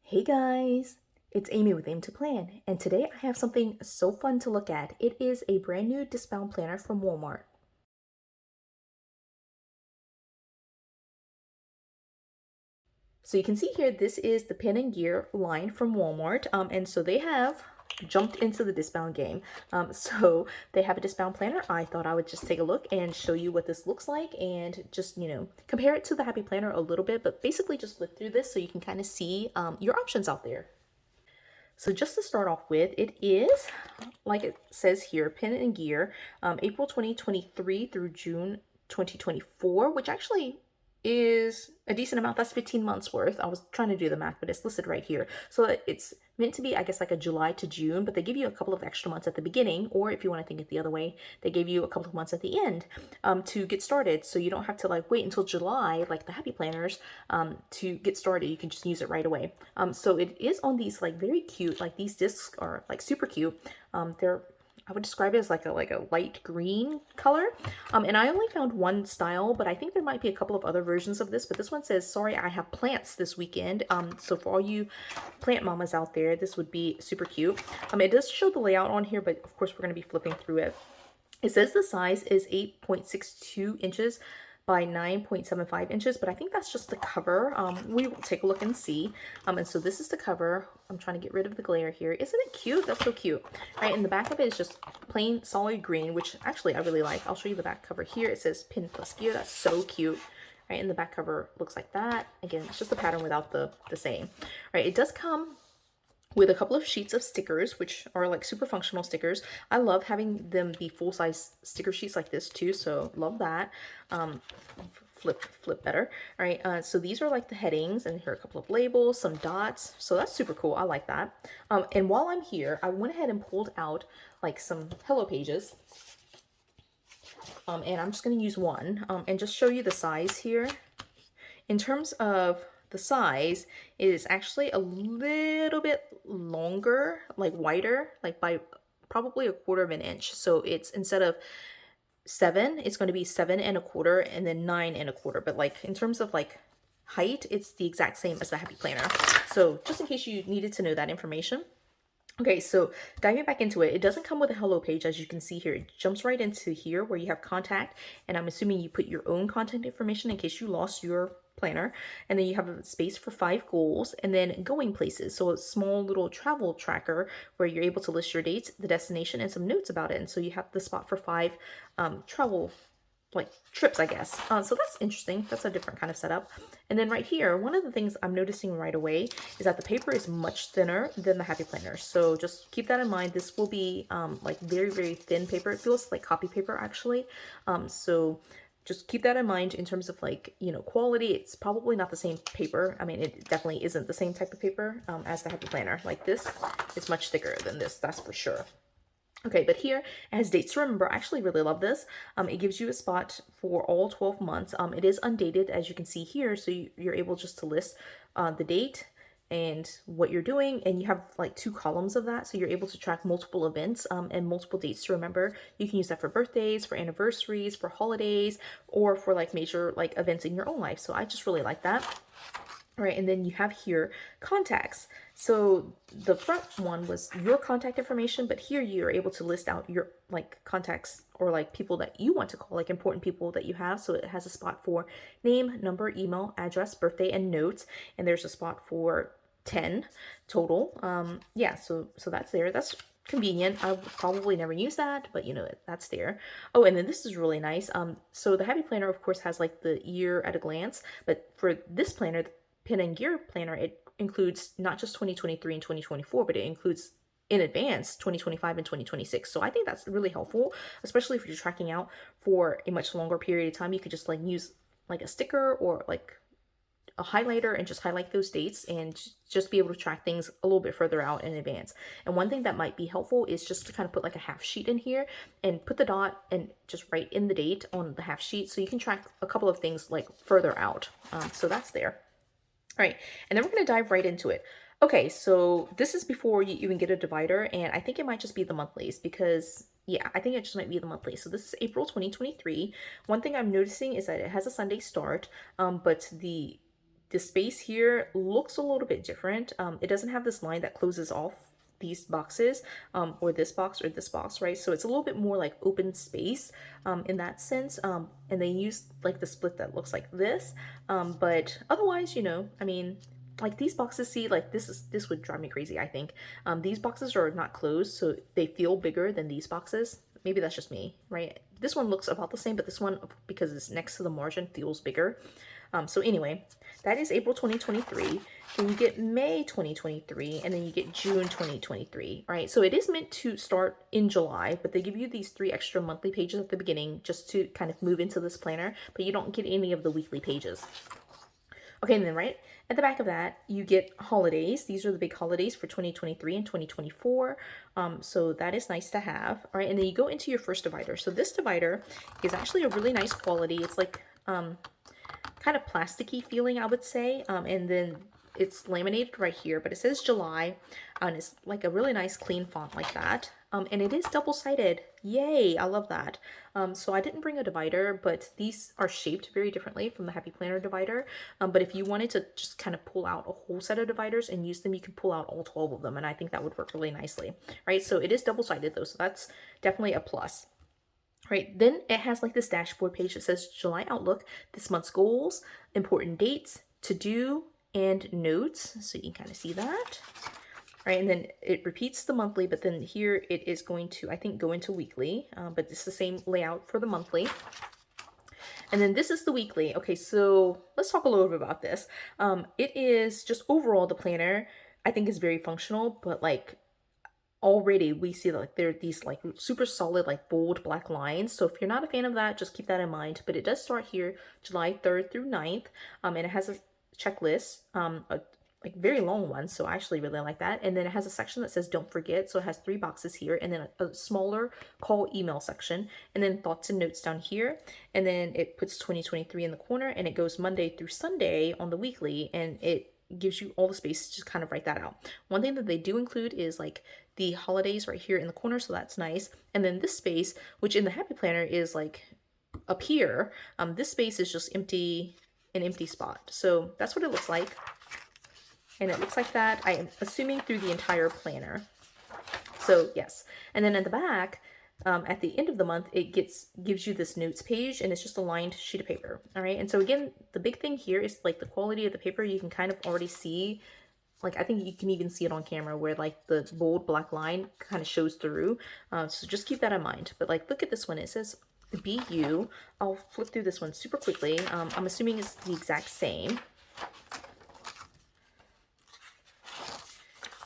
Hey guys, it's Amy with Aim to Plan, and today I have something so fun to look at. It is a brand new DISCBOUND planner from Walmart. So you can see here, this is the Pen and Gear line from Walmart, and so they have jumped into the DISCBOUND game. So they have a DISCBOUND planner. I thought I would just take a look and show you what this looks like and just, compare it to the Happy Planner a little bit, but basically just flip through this so you can kind of see your options out there. So just to start off with, it is, like it says here, Pen and Gear, April 2023 through June 2024, which actually is a decent amount. That's 15 months worth. I was trying to do the math, but it's listed right here. So it's meant to be, I guess, like a July to June, but they give you a couple of extra months at the beginning, or if you want to think it the other way, they gave you a couple of months at the end to get started. So you don't have to like wait until July, like the Happy Planners, to get started. You can just use it right away. So it is on these like very cute, like these discs are like super cute. They're I would describe it as like a light green color. And I only found one style, but I think there might be a couple of other versions of this. But this one says, sorry, I have plants this weekend. So for all you plant mamas out there, this would be super cute. It does show the layout on here, but of course we're going to be flipping through it. It says the size is 8.62 inches by 9.75 inches, but I think that's just the cover. We will take a look and see. And so this is the cover. I'm trying to get rid of the glare here. Isn't it cute? That's so cute. All right, and the back of it is just plain solid green, which actually I really like. I'll show you the back cover here. It says Pin Plus Gear. That's so cute. Right, and the back cover looks like that. Again, it's just the pattern without the saying. All right, it does come with a couple of sheets of stickers, which are like super functional stickers. I love having them be full-size sticker sheets like this too, so love that. Flip better. All right, so these are like the headings, and here are a couple of labels, some dots, so that's super cool. I like that. And while I'm here, I went ahead and pulled out like some Hello Pages, and I'm just going to use one and just show you the size here. In terms of the size, it is actually a little bit longer, like wider, like by probably 1/4 of an inch. So it's, instead of 7, it's going to be 7 1/4 and then 9 1/4. But like in terms of like height, it's the exact same as the Happy Planner. So just in case you needed to know that information. Okay, so diving back into it, it doesn't come with a hello page, as you can see here. It jumps right into here where you have contact, and I'm assuming you put your own contact information in case you lost your planner. And then you have a space for 5 goals, and then going places. So a small little travel tracker where you're able to list your dates, the destination, and some notes about it. And so you have the spot for 5 travel like trips, I guess. So that's interesting. That's a different kind of setup. And then right here, one of the things I'm noticing right away is that the paper is much thinner than the Happy Planner. So just keep that in mind. This will be like very, very thin paper. It feels like copy paper actually. So just keep that in mind in terms of like, quality. It's probably not the same paper. I mean, it definitely isn't the same type of paper as the Happy Planner. Like this is much thicker than this, that's for sure. Okay, but here it has dates to remember. I actually really love this. It gives you a spot for all 12 months. It is undated, as you can see here, so you're able just to list the date and what you're doing, and you have like 2 columns of that, so you're able to track multiple events and multiple dates to remember. You can use that for birthdays, for anniversaries, for holidays, or for like major like events in your own life. So I just really like that. All right, and then you have here contacts. So the front one was your contact information, but here you're able to list out your like contacts or like people that you want to call, like important people that you have. So it has a spot for name, number, email, address, birthday, and notes. And there's a spot for 10 total. Yeah, so that's there. That's convenient. I would probably never use that, but that's there. Oh, and then this is really nice. So the Happy Planner, of course, has like the year at a glance, but for this planner, Pen and Gear planner, it includes not just 2023 and 2024, but it includes in advance 2025 and 2026. So I think that's really helpful, especially if you're tracking out for a much longer period of time. You could just like use like a sticker or like a highlighter and just highlight those dates and just be able to track things a little bit further out in advance. And one thing that might be helpful is just to kind of put like a half sheet in here and put the dot and just write in the date on the half sheet so you can track a couple of things like further out. So that's there. All right, and then we're going to dive right into it. Okay, so this is before you even get a divider, and I think it might just be the monthlies because, yeah, I think it just might be the monthlies. So this is April 2023. One thing I'm noticing is that it has a Sunday start, but the the space here looks a little bit different. It doesn't have this line that closes off these boxes, or this box or this box, right? So it's a little bit more like open space in that sense. And they use like the split that looks like this. But otherwise, you know, I mean, like these boxes, see, like this would drive me crazy, I think. These boxes are not closed, so they feel bigger than these boxes. Maybe that's just me, right? This one looks about the same, but this one, because it's next to the margin, feels bigger. So anyway, that is April 2023. Then you get May 2023, and then you get June 2023, right? So it is meant to start in July, but they give you these 3 extra monthly pages at the beginning just to kind of move into this planner, but you don't get any of the weekly pages. Okay, and then right at the back of that, you get holidays. These are the big holidays for 2023 and 2024. So that is nice to have. All right, and then you go into your first divider. So this divider is actually a really nice quality. It's like kind of plasticky feeling, I would say. And then it's laminated right here, but it says July, and it's like a really nice clean font like that. And it is double-sided. Yay, I love that. So I didn't bring a divider, but these are shaped very differently from the Happy Planner divider. But if you wanted to just kind of pull out a whole set of dividers and use them, you can pull out all 12 of them, and I think that would work really nicely, right? So it is double-sided though, so that's definitely a plus. Right, then it has like this dashboard page that says July Outlook, this month's goals, important dates, to do, and notes. So you can kind of see that. Right, and then it repeats the monthly, but then here it is going to, I think, go into weekly, but it's the same layout for the monthly. And then this is the weekly. Okay, so let's talk a little bit about this. It is just overall, the planner, I think, is very functional, but like already we see that like there are these like super solid like bold black lines. So if you're not a fan of that, just keep that in mind. But it does start here July 3rd through 9th, and it has a checklist, like very long one, so I actually really like that. And then it has a section that says don't forget, so it has 3 boxes here, and then a smaller call email section, and then thoughts and notes down here, and then it puts 2023 in the corner, and it goes Monday through Sunday on the weekly, and it gives you all the space to just kind of write that out. One thing that they do include is like the holidays right here in the corner, so that's nice. And then this space, which in the Happy Planner is like up here, this space is just empty, an empty spot. So that's what it looks like. And it looks like that, I am assuming, through the entire planner. So yes. And then at the back, at the end of the month, it gives you this notes page, and it's just a lined sheet of paper. All right. And so again, the big thing here is like the quality of the paper. You can kind of already see, like I think you can even see it on camera where like the bold black line kind of shows through. So just keep that in mind. But like, look at this one. It says Be You. I'll flip through this one super quickly. I'm assuming it's the exact same.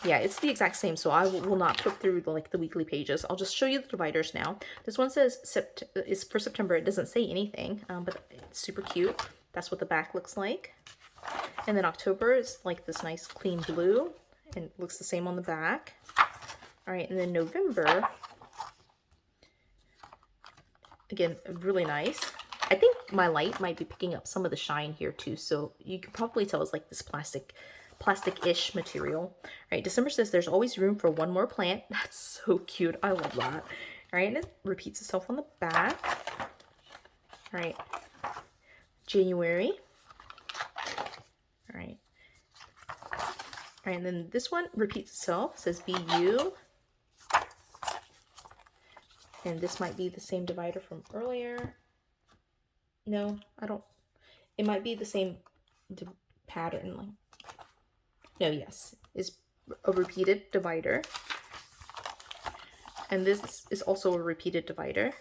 Yeah, it's the exact same, so I will not flip through the weekly pages. I'll just show you the dividers now. This one says is for September. It doesn't say anything, but it's super cute. That's what the back looks like. And then October is like this nice clean blue, and it looks the same on the back. All right, and then November, again, really nice. I think my light might be picking up some of the shine here too, so you could probably tell it's like this plastic-ish material. All right, December says there's always room for one more plant. That's so cute. I love that. All right, and it repeats itself on the back. All right, January. All right. All right, and then this one repeats itself. It says Be You. And this might be the same divider from earlier. No, I don't. It might be the same pattern. Like, no, yes, is a repeated divider. And this is also a repeated divider.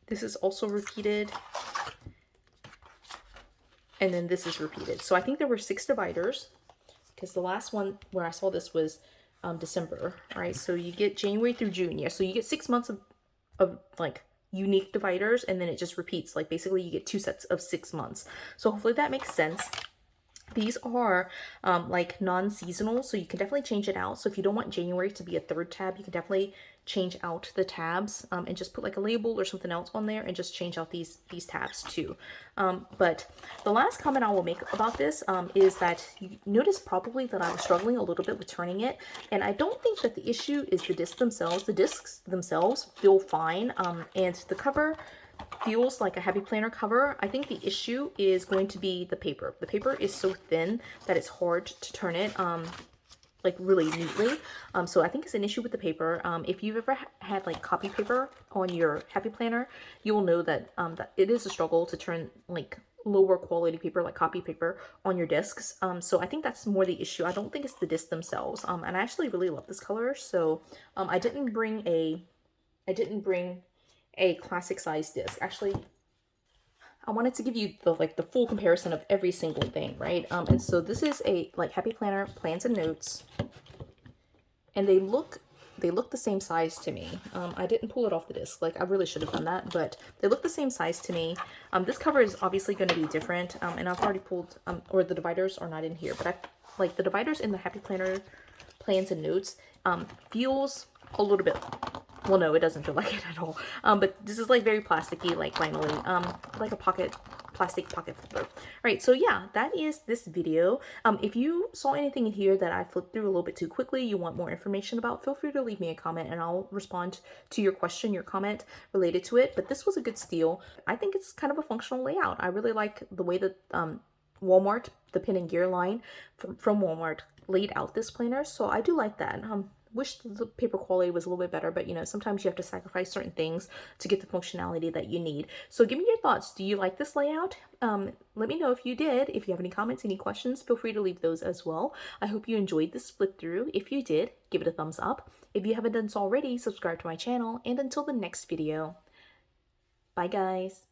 This is also repeated. And then this is repeated. So I think there were 6 dividers, because the last one where I saw this was December. All right, so you get January through June. Yeah, so you get 6 months of like unique dividers, and then it just repeats. Like basically you get 2 sets of 6 months. So hopefully that makes sense. These are like non-seasonal, so you can definitely change it out. So if you don't want January to be a 3rd tab, you can definitely change out the tabs and just put like a label or something else on there and just change out these tabs too. But the last comment I will make about this is that you notice probably that I was struggling a little bit with turning it, and I don't think that the issue is the discs themselves. The discs themselves feel fine, and the cover feels like a Happy Planner cover. I think the issue is going to be the paper. The paper is so thin that it's hard to turn it like really neatly. So I think it's an issue with the paper. If you've ever had like copy paper on your Happy Planner, you will know that, that it is a struggle to turn like lower quality paper like copy paper on your discs. So I think that's more the issue. I don't think it's the discs themselves. And I actually really love this color. So I didn't bring a classic size disc. Actually, I wanted to give you the full comparison of every single thing, right? And so this is a like Happy Planner plans and notes, and they look the same size to me. I didn't pull it off the disc. Like I really should have done that, but they look the same size to me. This cover is obviously going to be different, and I've already pulled or the dividers are not in here, but I like the dividers in the Happy Planner plans and notes feels a little bit, well, no, it doesn't feel like it at all. But this is like very plasticky, like vinyl-y, like a plastic pocket folder. All right, so yeah, that is this video. If you saw anything in here that I flipped through a little bit too quickly, you want more information about, feel free to leave me a comment and I'll respond to your question, your comment related to it. But this was a good steal. I think it's kind of a functional layout. I really like the way that Walmart, the Pin and Gear line from Walmart, laid out this planner, so I do like that. Wish the paper quality was a little bit better, but you know, sometimes you have to sacrifice certain things to get the functionality that you need. So give me your thoughts. Do you like this layout? Let me know if you did. If you have any comments, any questions, feel free to leave those as well. I hope you enjoyed this flip through. If you did, give it a thumbs up. If you haven't done so already, subscribe to my channel, and until the next video, bye guys.